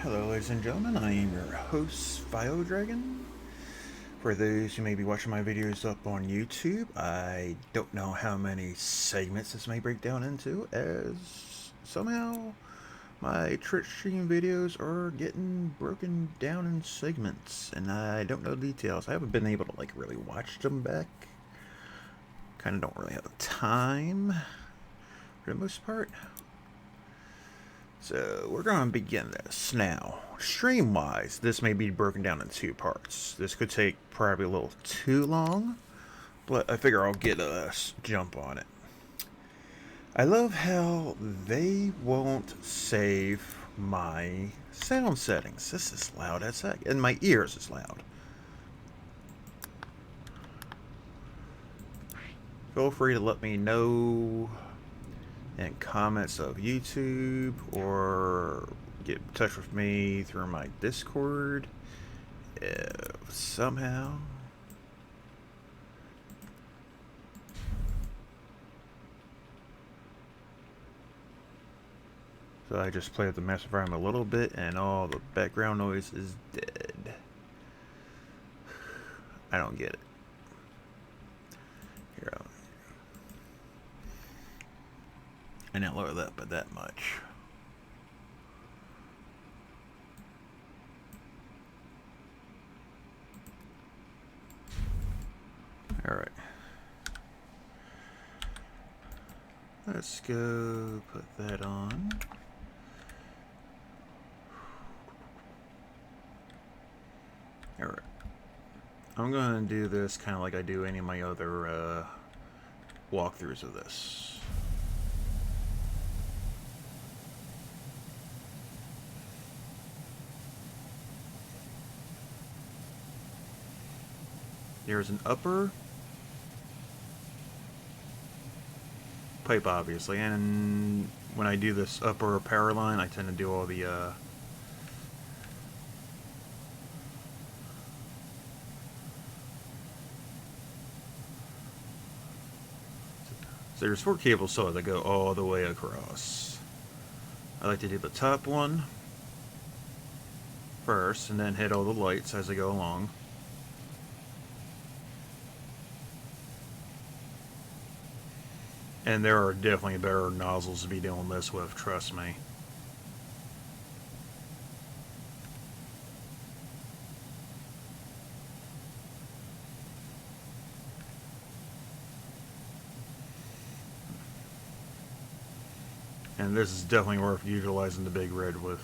Hello, ladies and gentlemen. I am your host, Viodragon. For those who may be watching my videos up on YouTube, I don't know how many segments this may break down into, as somehow my Twitch stream videos are getting broken down in segments, and I don't know the details. I haven't been able to really watch them back. Kind of don't really have the time for the most part. So we're going to begin this now. Stream-wise, this may be broken down in two parts. This could take probably a little too long, but I figure I'll get a jump on it. I love how they won't save my sound settings. This is loud as heck, and my ears is loud. Feel free to let me know in comments of YouTube or get in touch with me through my Discord if somehow. So I just played the master environment a little bit and all the background noise is dead. I don't get it. Here, I didn't lower that by that much. Alright. Let's go put that on. Alright. I'm going to do this kind of like I do any of my other walkthroughs of this. There's an upper pipe, obviously, and when I do this upper power line, I tend to do all the so there's 4 cables saw that go all the way across. I like to do the top one first, and then hit all the lights as I go along. And there are definitely better nozzles to be doing this with, trust me. And this is definitely worth utilizing the big red with.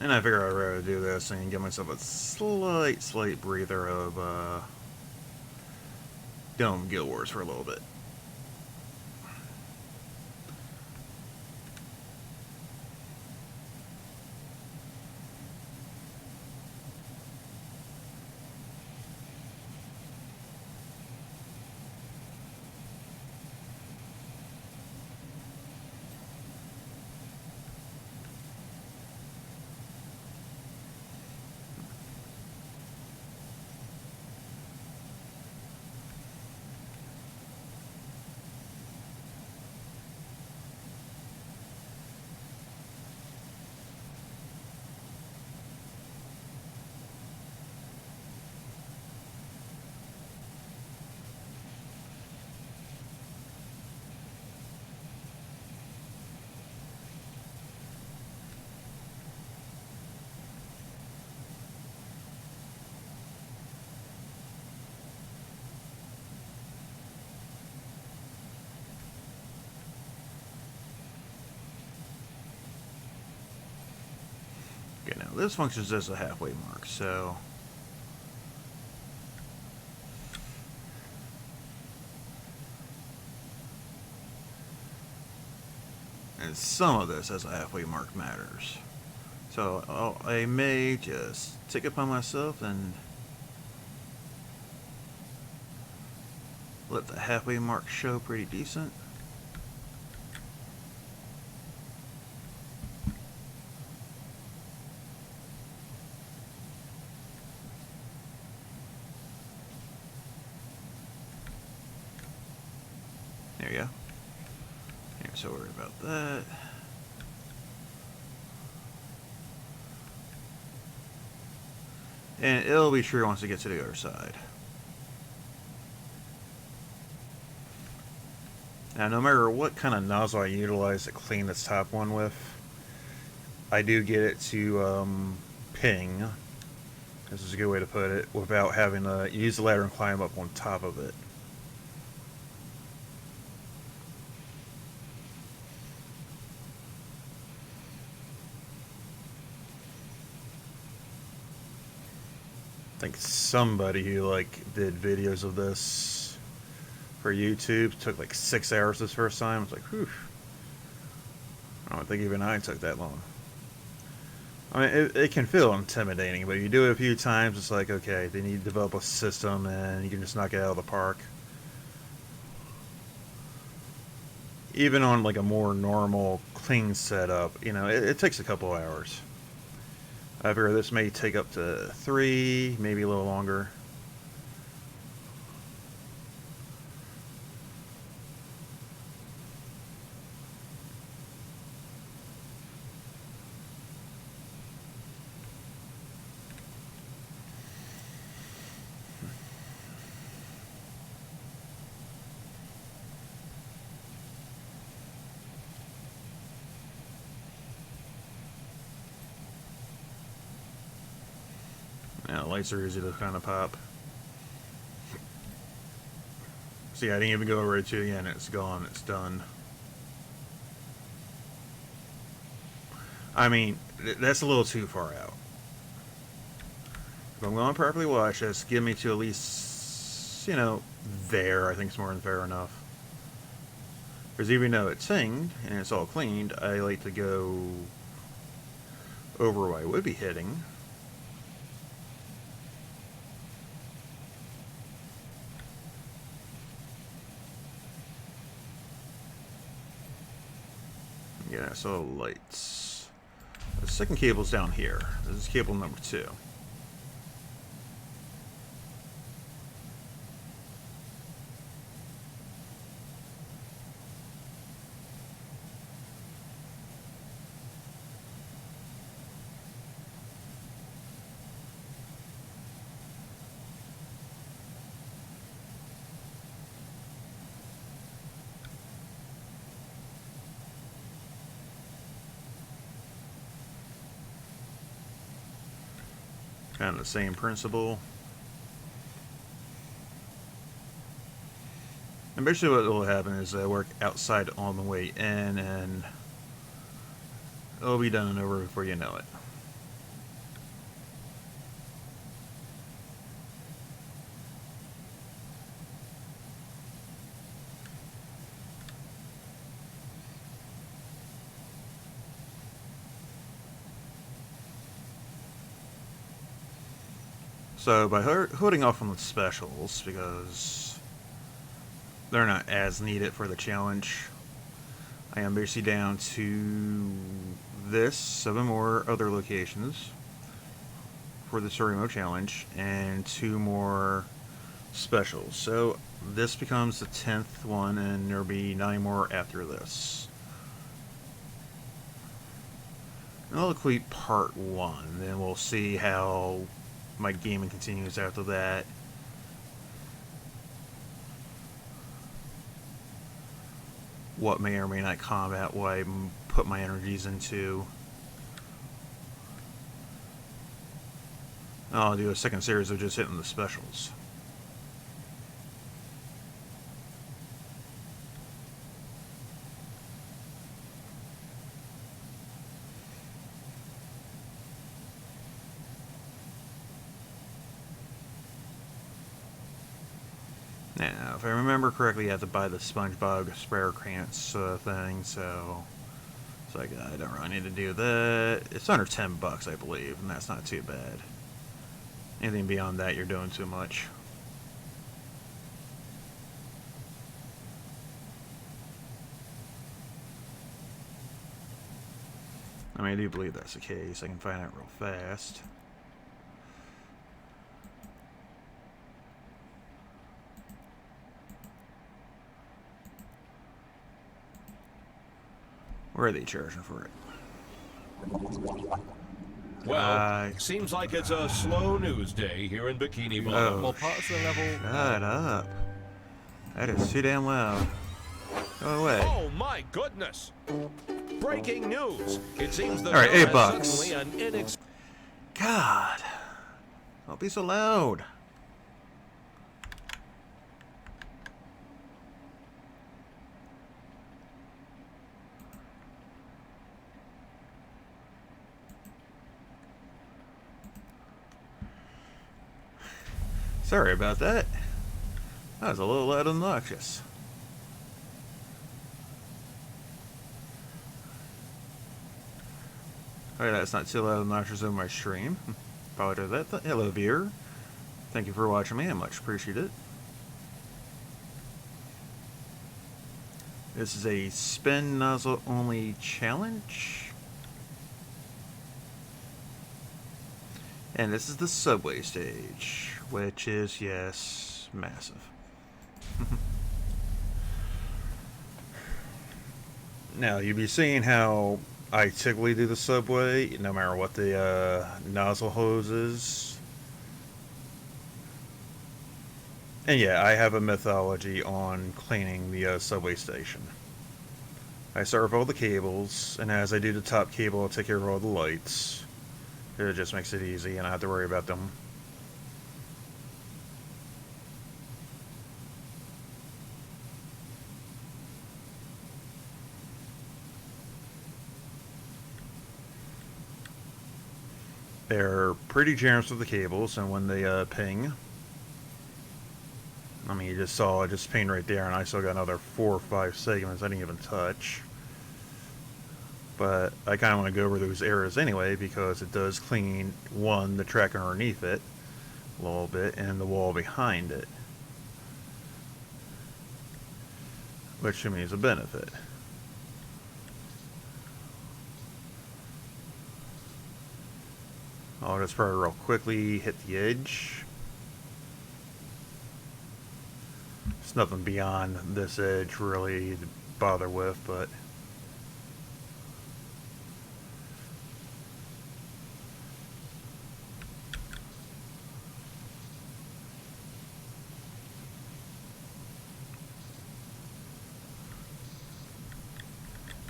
And I figure I'd rather do this and give myself a slight breather of Dome Guild Wars for a little bit. Okay, now this functions as a halfway mark, so and some of this as a halfway mark matters. So I may just take it upon myself and let the halfway mark show pretty decent. we go. Ain't so worried about that. And it'll be true once it gets to the other side. Now, no matter what kind of nozzle I utilize to clean this top one with, I do get it to ping. This is a good way to put it, without having to use the ladder and climb up on top of it. I think somebody who did videos of this for YouTube took like 6 hours this first time. It's like, whew. I don't think even I took that long. I mean, it can feel intimidating, but you do it a few times, it's like, okay, then you develop a system and you can just knock it out of the park. Even on like a more normal, clean setup, you know, it takes a couple hours. I figure this may take up to 3, maybe a little longer. Yeah, lights are easy to kind of pop. See, I didn't even go over it to you, and it's gone. It's done. I mean, that's a little too far out. If I'm going to properly watch this, give me to at least, you know, there. I think it's more than fair enough. Because even though it's singed and it's all cleaned, I like to go over where I would be hitting. Yeah, so lights. The second cable's down here. This is cable number 2. Kind of the same principle. And basically what will happen is I work outside on the way in, and it'll be done and over before you know it. So by holding off on the specials, because they're not as needed for the challenge, I am basically down to this, 7 more other locations for the story mode challenge, and 2 more specials. So this becomes the 10th one, and there'll be 9 more after this. And that'll complete part 1, then we'll see how my gaming continues after that. What may or may not combat what I put my energies into. I'll do a second series of just hitting the specials. Now, if I remember correctly, you have to buy the SpongeBob sprayer cans thing, so it's like, I don't really need to do that. It's under $10, I believe, and that's not too bad. Anything beyond that, you're doing too much. I mean, I do believe that's the case. I can find out real fast. Where are they charging for it? Well, seems like it's a slow news day here in Bikini Bottom. Oh, Well, parts of the level. shut up. That is too damn loud. Go away. Oh my goodness! Breaking news! It seems the Alright, girl has $8. suddenly an God. Don't be so loud. Sorry about that. That was a little loud and obnoxious. Alright, that's not too loud and obnoxious on my stream. Apologize for that. Hello, viewer. Thank you for watching me. I much appreciate it. This is a spin nozzle only challenge. And this is the subway stage, which is, yes, massive. Now, you'll be seeing how I typically do the subway, no matter what the nozzle hose is. And yeah, I have a methodology on cleaning the subway station. I start with all the cables, and as I do the top cable, I'll take care of all the lights. It just makes it easy, and I don't have to worry about them. They're pretty generous with the cables, and when they ping, I mean, you just saw it just ping right there, and I still got another 4 or 5 segments I didn't even touch. But I kind of want to go over those areas anyway, because it does clean, one, the track underneath it a little bit, and the wall behind it, which to me is a benefit. I'll just probably real quickly hit the edge. There's nothing beyond this edge really to bother with, but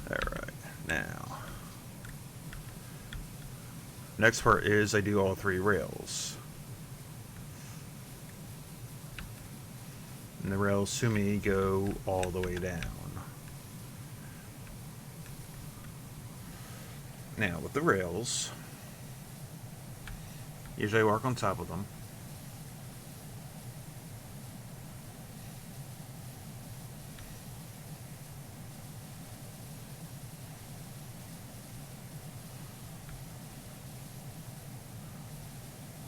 alright, now next part is I do all 3 rails. And the rails to me go all the way down. Now with the rails, usually I work on top of them.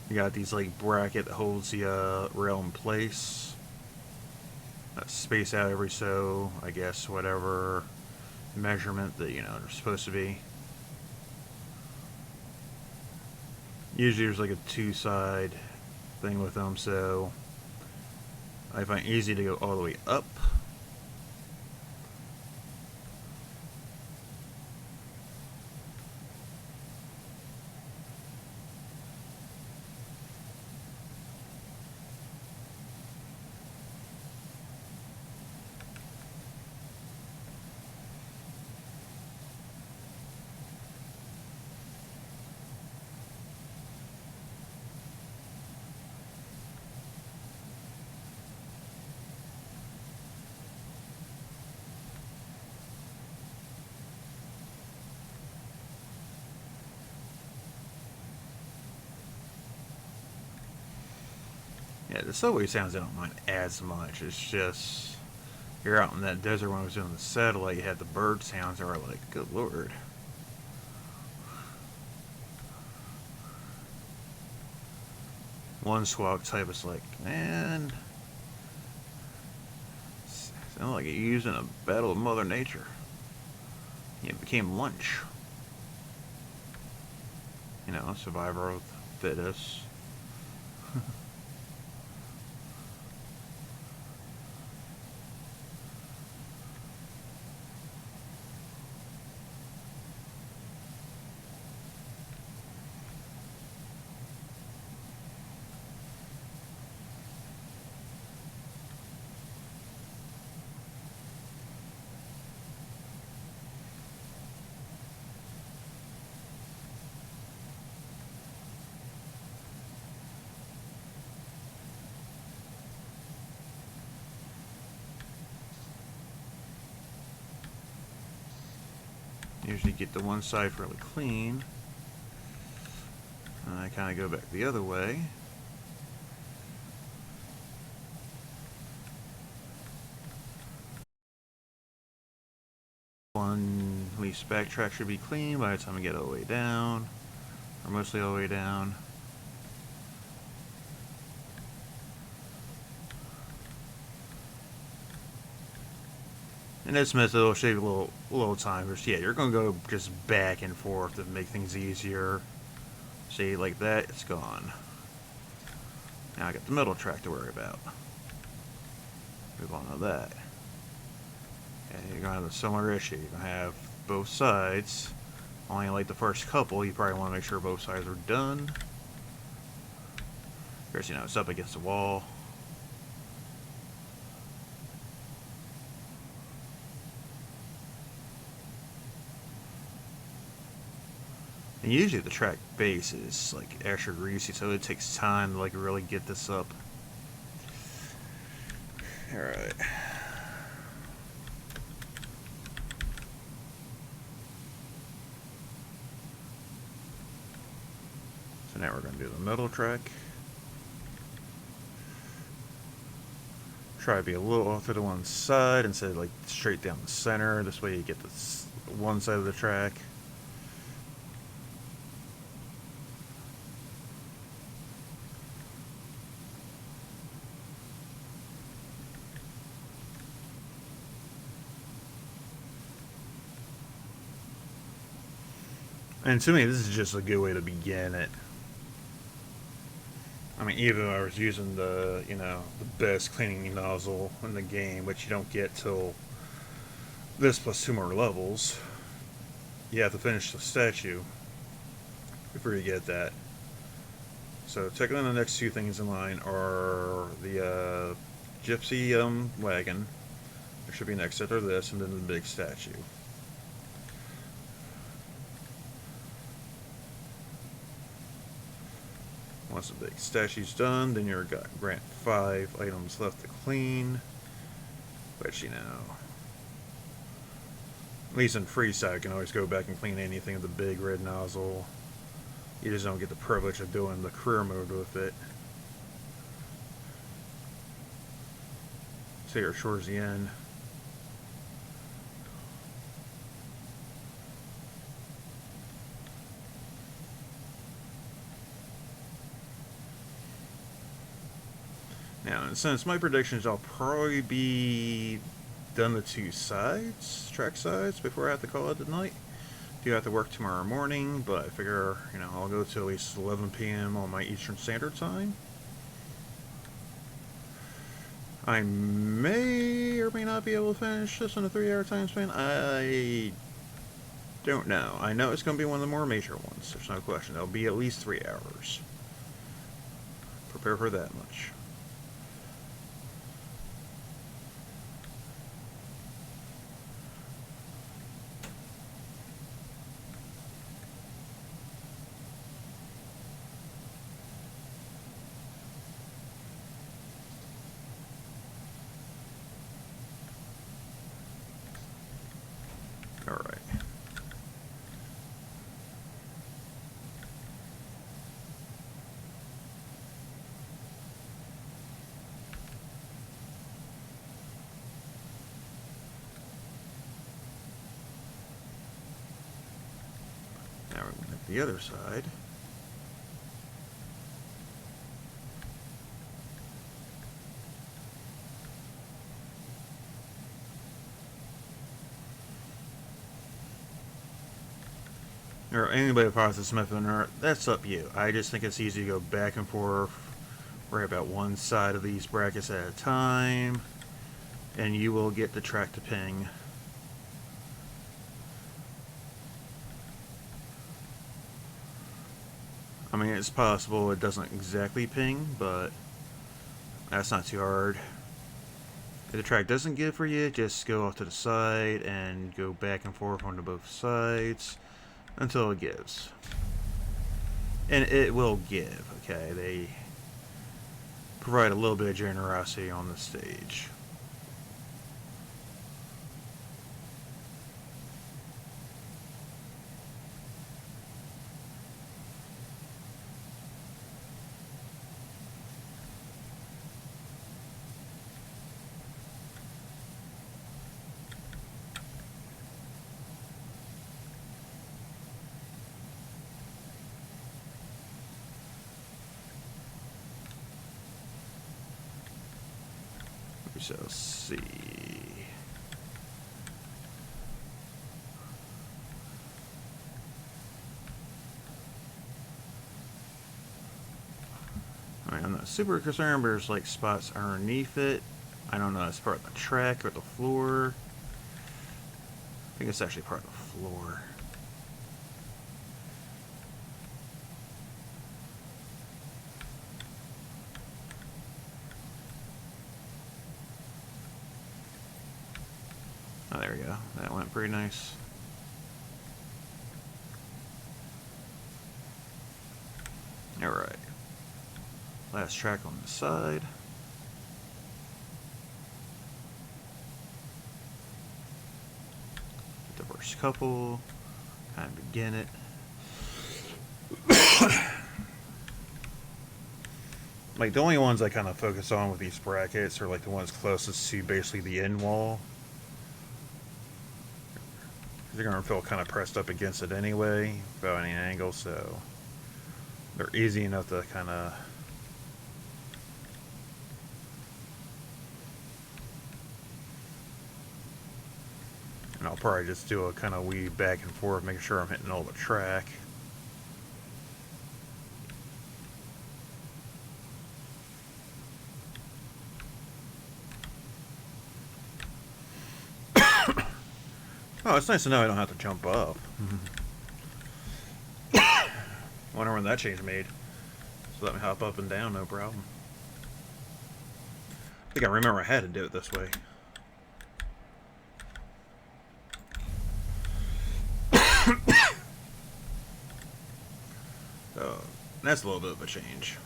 You got these like bracket that holds the rail in place. Space out every so, I guess, whatever measurement that, you know, they're supposed to be. Usually there's like a 2-side thing with them, so I find it easy to go all the way up. Yeah, the subway sounds I don't mind as much. It's just, you're out in that desert when I was doing the satellite, you had the bird sounds that were like, good lord. One squawk type is like, man, sounds like you're using a battle of Mother Nature. It became lunch. You know, survivor of the fittest. Usually get the one side fairly clean. And I kind of go back the other way. One, at least backtrack should be clean by the time I get all the way down. Or mostly all the way down. And this method will save a little time. But yeah, you're going to go just back and forth to make things easier. See, like that, it's gone. Now I got the middle track to worry about. Move on to that. Okay, you're going to have a similar issue. You're going to have both sides. Only like the first couple, you probably want to make sure both sides are done. Because, you know, it's up against the wall. And usually the track base is like extra greasy, so it takes time to like really get this up. Alright. So now we're going to do the middle track. Try to be a little off to the one side instead of like straight down the center. This way you get this one side of the track. And to me, this is just a good way to begin it. I mean, even though I was using the, you know, the best cleaning nozzle in the game, which you don't get till this plus 2 more levels, you have to finish the statue before you get that. So technically the next 2 things in line are the gypsy wagon, which should be next after this, and then the big statue. Once the big statue's done, then you're got grant 5 items left to clean, which, you know, at least in freestyle, you can always go back and clean anything with the big red nozzle. You just don't get the privilege of doing the career mode with it. So you're towards the end. Now, since my predictions, I'll probably be done the 2 sides, track sides, before I have to call it a night. Do have to work tomorrow morning, but I figure, you know, I'll go to at least 11 p.m. on my Eastern Standard Time. I may or may not be able to finish this in a 3-hour time span. I don't know. I know it's going to be one of the more major ones. There's no question. It'll be at least 3 hours. Prepare for that much. Alright. Now we're going to hit the other side. Or anybody follows this method, that's up to you. I just think it's easy to go back and forth, worry about one side of these brackets at a time, and you will get the track to ping. I mean, it's possible it doesn't exactly ping, but that's not too hard. If the track doesn't give for you, just go off to the side and go back and forth onto both sides until it gives. And it will give, okay? They provide a little bit of generosity on the stage. So let's see. Alright, I'm not super concerned, but there's like spots underneath it. I don't know if it's part of the track or the floor. I think it's actually part of the floor. Oh, there we go. That went pretty nice. Alright. Last track on the side. The first couple. Kind of begin it. Like, the only ones I kind of focus on with these brackets are like the ones closest to basically the end wall. They're going to feel kind of pressed up against it anyway, without any angle, so they're easy enough to kind of... And I'll probably just do a kind of weave back and forth, making sure I'm hitting all the track. Oh, it's nice to know I don't have to jump up. Wonder when that change made. So let me hop up and down, no problem. I think I remember I had to do it this way. So, that's a little bit of a change.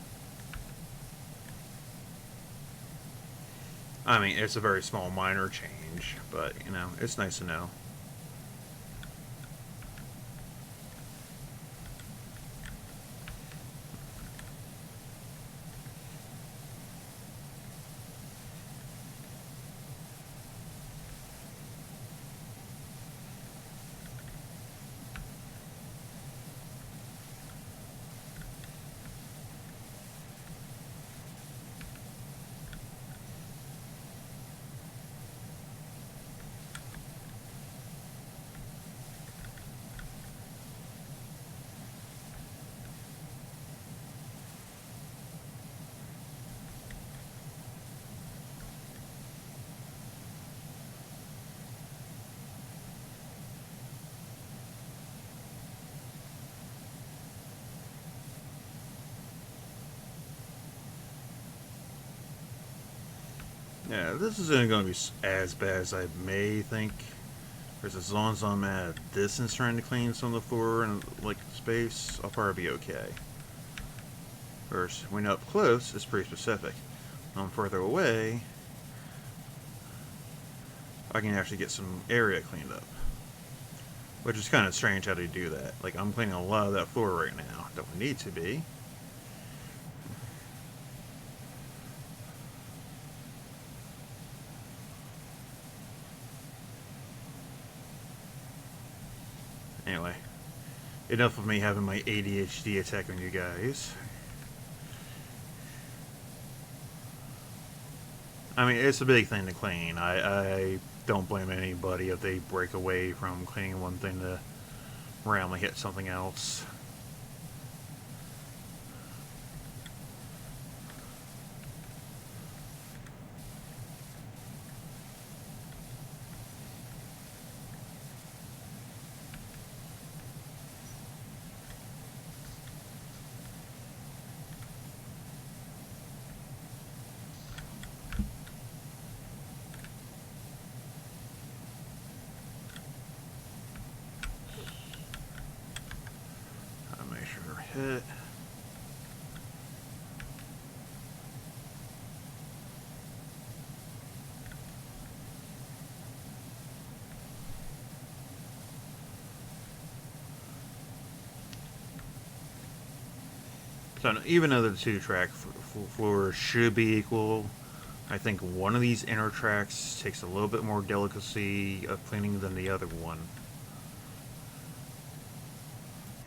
I mean, it's a very small, minor change, but, you know, it's nice to know. Yeah, this isn't going to be as bad as I may think. Because as long as I'm at a distance trying to clean some of the floor and like space, I'll probably be okay. Whereas when up close, it's pretty specific. When I'm further away, I can actually get some area cleaned up. Which is kind of strange how they do that. Like, I'm cleaning a lot of that floor right now. Don't need to be. Anyway, enough of me having my ADHD attack on you guys. I mean, it's a big thing to clean. I don't blame anybody if they break away from cleaning one thing to randomly hit something else. Make sure they're hit. So even though the two track floors should be equal, I think one of these inner tracks takes a little bit more delicacy of cleaning than the other one.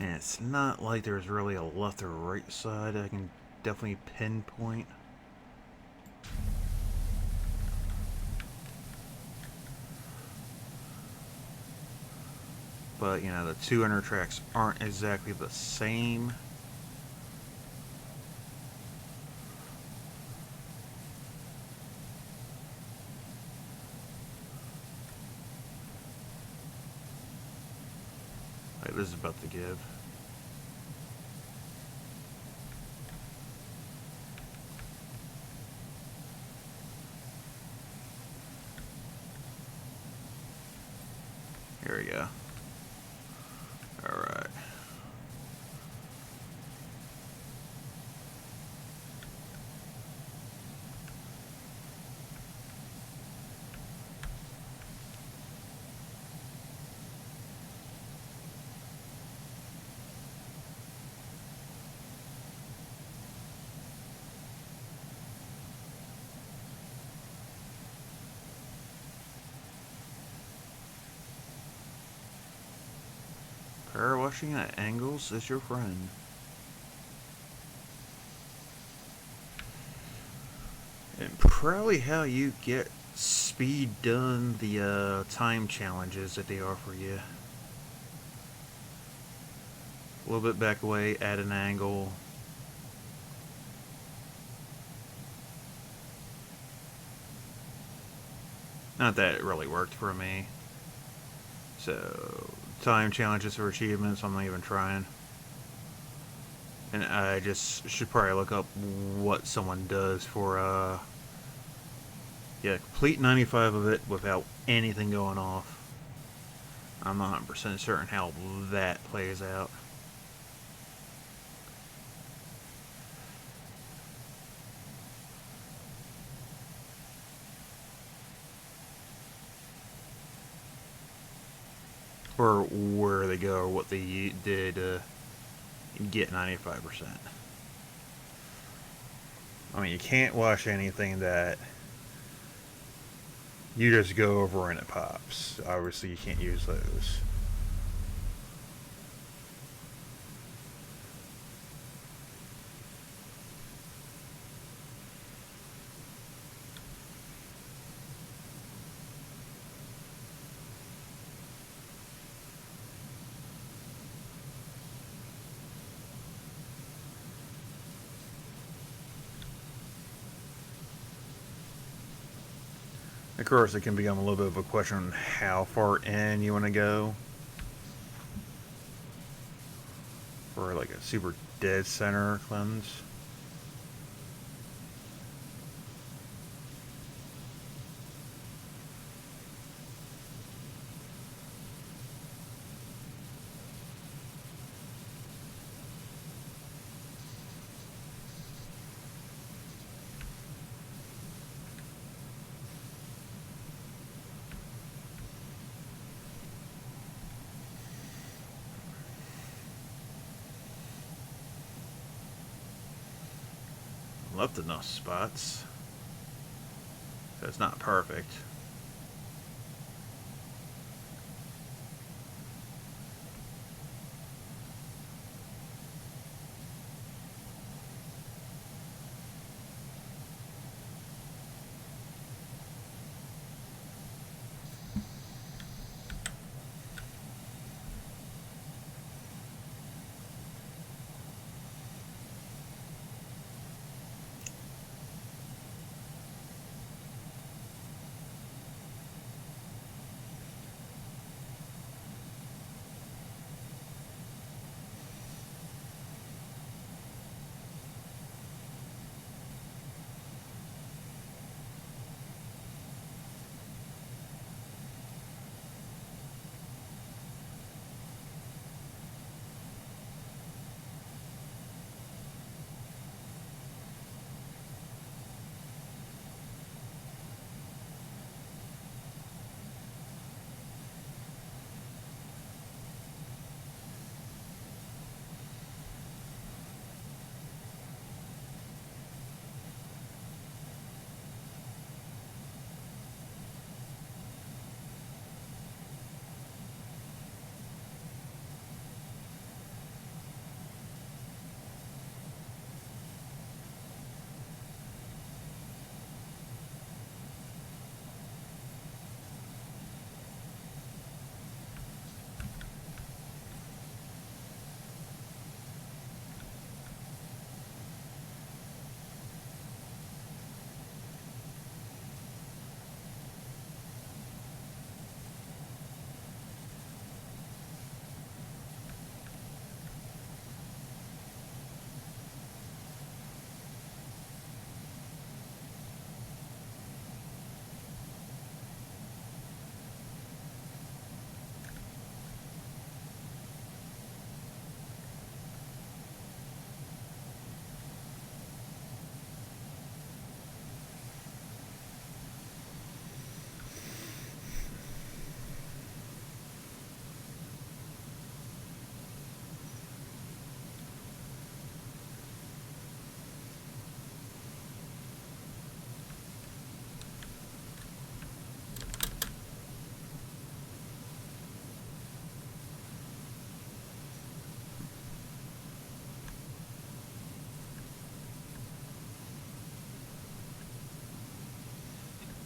And it's not like there's really a left or right side I can definitely pinpoint. but you know, the two inner tracks aren't exactly the same. Like, this is about to give. Here we go. Alright. Power washing at angles is your friend. And probably how you get speed done the time challenges that they offer you. A little bit back away, at an angle. Not that it really worked for me. So, time challenges for achievements, I'm not even trying. And I just should probably look up what someone does for, yeah, complete 95 of it without anything going off. I'm not 100% certain how that plays out. Or where they go, or what they did to get 95%. I mean, you can't wash anything that you just go over and it pops. Obviously, you can't use those. Of course, it can become a little bit of a question on how far in you want to go. For like a super dead center cleanse. Left enough spots. It's not perfect.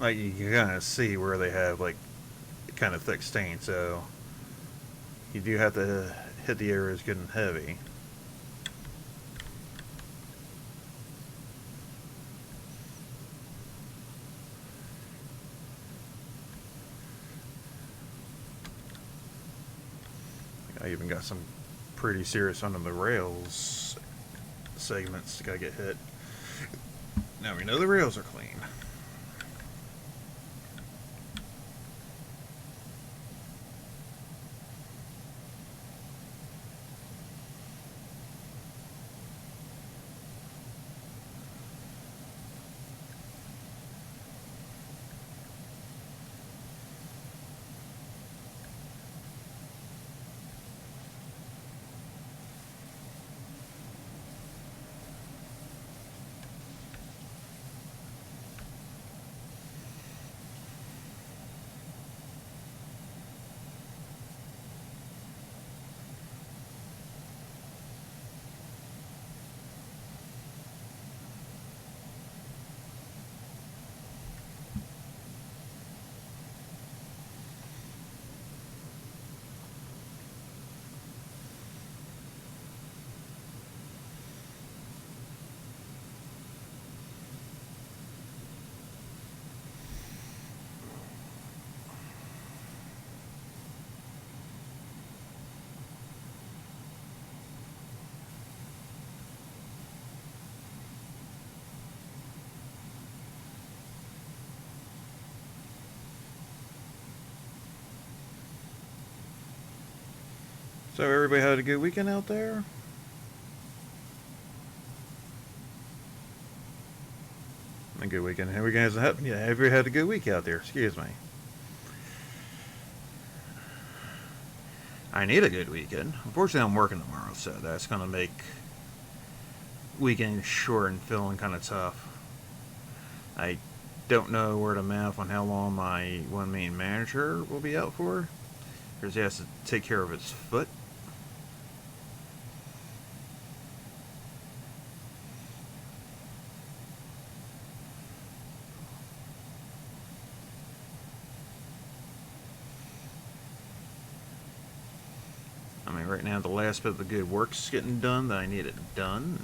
Like you can kind of see where they have like kind of thick stain, so you do have to hit the areas good and heavy. I even got some pretty serious under the rails segments that gotta get hit. Now we know the rails are clean. So everybody had a good weekend out there? A good weekend. Every weekend hasn't happened yet. Everybody had a good week out there. Excuse me. I need a good weekend. Unfortunately, I'm working tomorrow, so that's gonna make weekend short and feeling kind of tough. I don't know word of mouth on how long my one main manager will be out for, because he has to take care of his foot. I mean, right now the last bit of the good work's getting done that I need it done.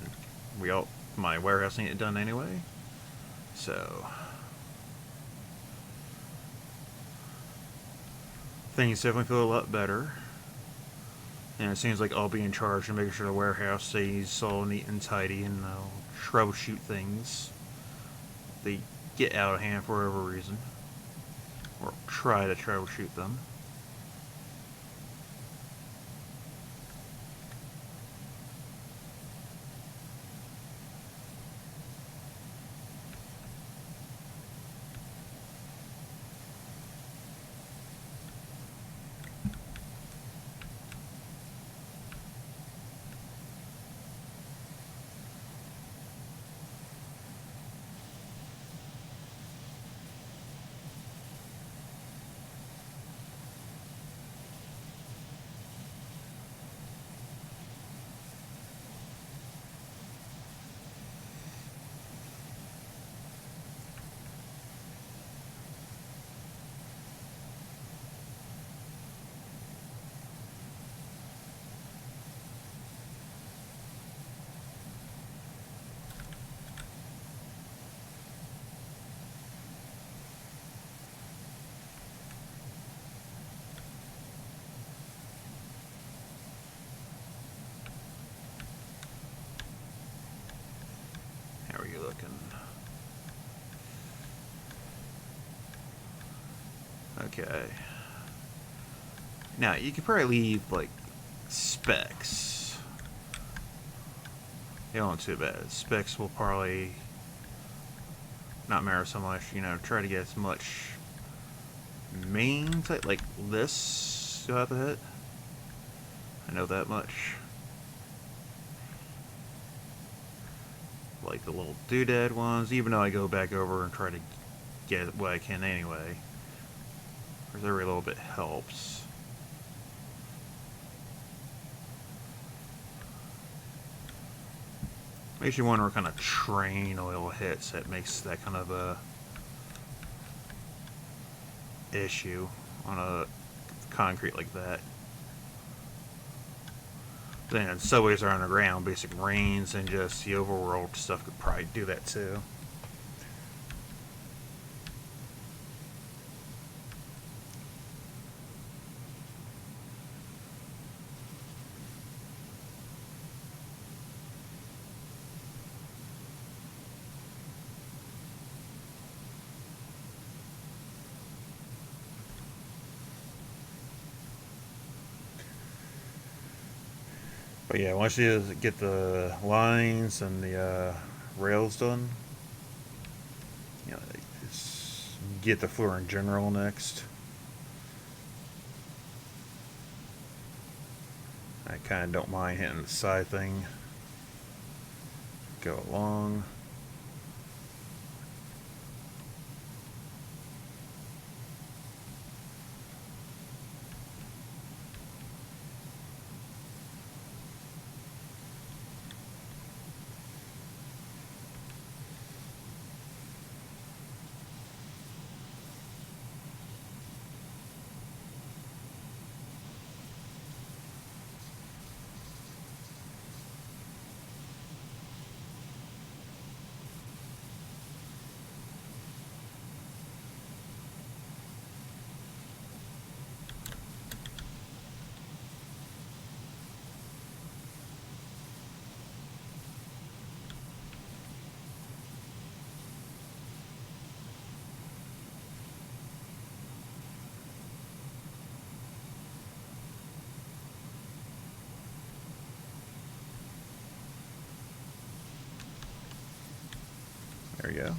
My warehouse need it done anyway. So things definitely feel a lot better. And it seems like I'll be in charge of making sure the warehouse stays all neat and tidy, and I'll troubleshoot things. They get out of hand for whatever reason. Or try to troubleshoot them. How are you looking? Okay. Now, you could probably leave, like, specs. They don't too bad. Specs will probably not matter so much. You know, try to get as much main type, like this, you'll have to hit. I know that much. Like the little doodad ones, even though I go back over and try to get what I can anyway. Because every little bit helps. Makes you wonder what kind of train oil hits that makes that kind of a issue on a concrete like that. Then subways are underground, basic rains and just the overworld stuff could probably do that too. But yeah, once you get the lines and the rails done, you know, just get the floor in general next. I kind of don't mind hitting the side thing. Go along. There we go.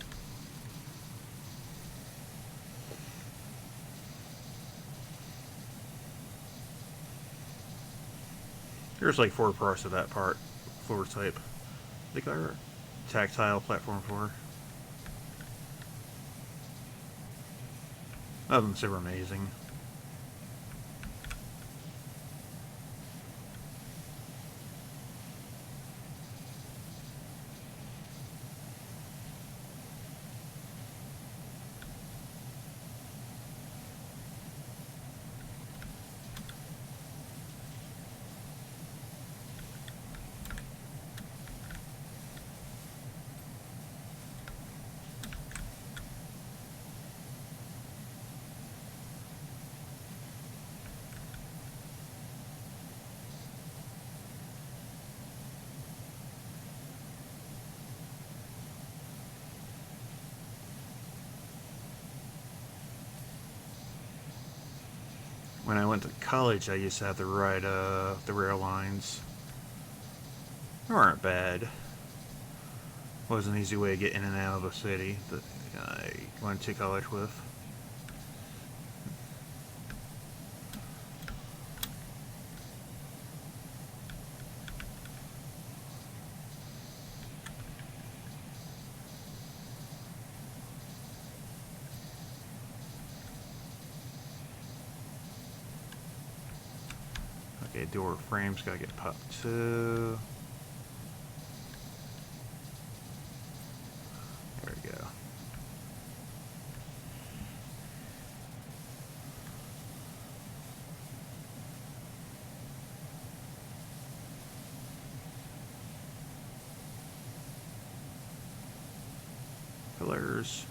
There's like 4 parts of that part, floor type. They got a tactile platform for. Nothing super amazing. When I went to college, I used to have to ride the rail lines. They weren't bad. Was an easy way to get in and out of the city that I went to college with. Okay, door frames gotta get popped too. There we go. Pillars.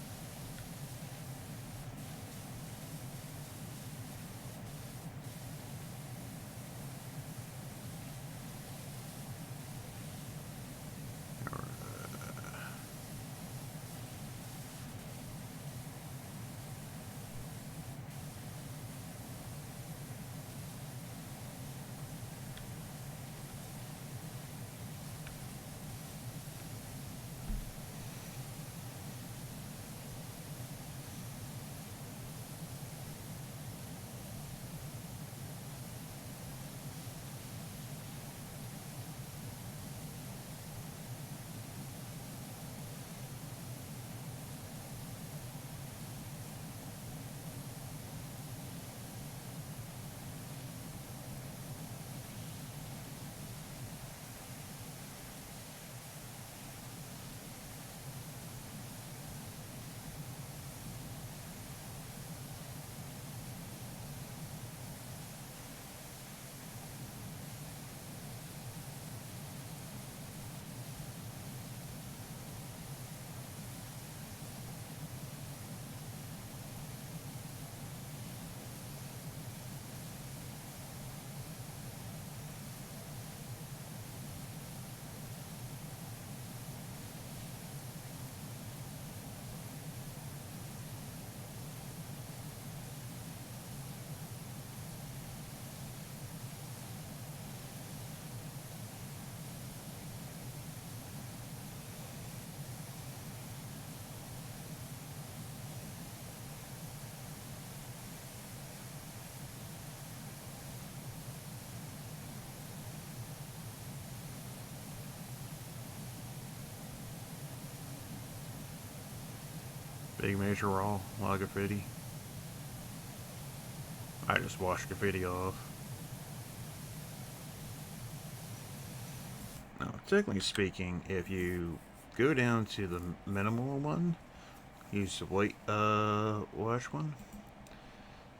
Big major raw, a lot of graffiti. I just washed graffiti off. Now, technically speaking, if you go down to the minimal one, use the white wash one,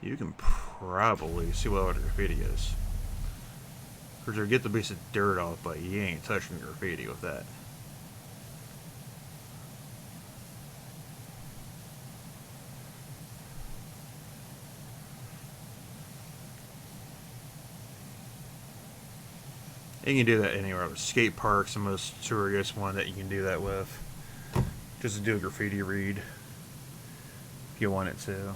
you can probably see what all the graffiti is. Because you'll get the piece of dirt off, but you ain't touching graffiti with that. You can do that anywhere. Skate parks, the most tourist one that you can do that with. Just to do a graffiti read. If you want it to.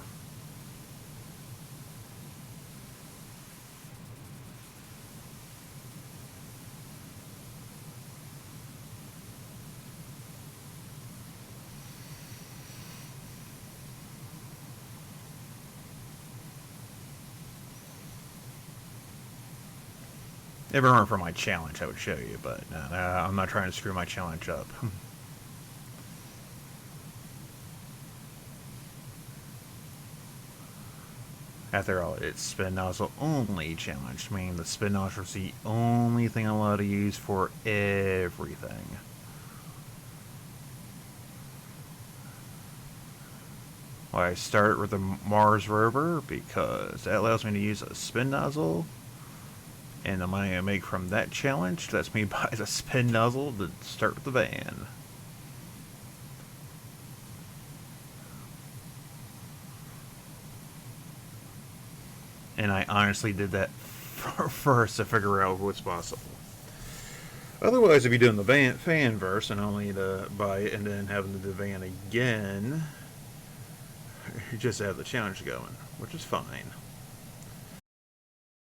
If it weren't for my challenge, I would show you, but no, I'm not trying to screw my challenge up. After all, it's spin nozzle only challenge, meaning the spin nozzle is the only thing I'm allowed to use for everything. Well, I start with the Mars rover because that allows me to use a spin nozzle. And the money I make from that challenge lets me buy the spin nozzle to start with the van. And I honestly did that first to figure out what's possible. Otherwise, if you're doing the fan verse and only to buy it and then having to do the van again, you just have the challenge going, which is fine.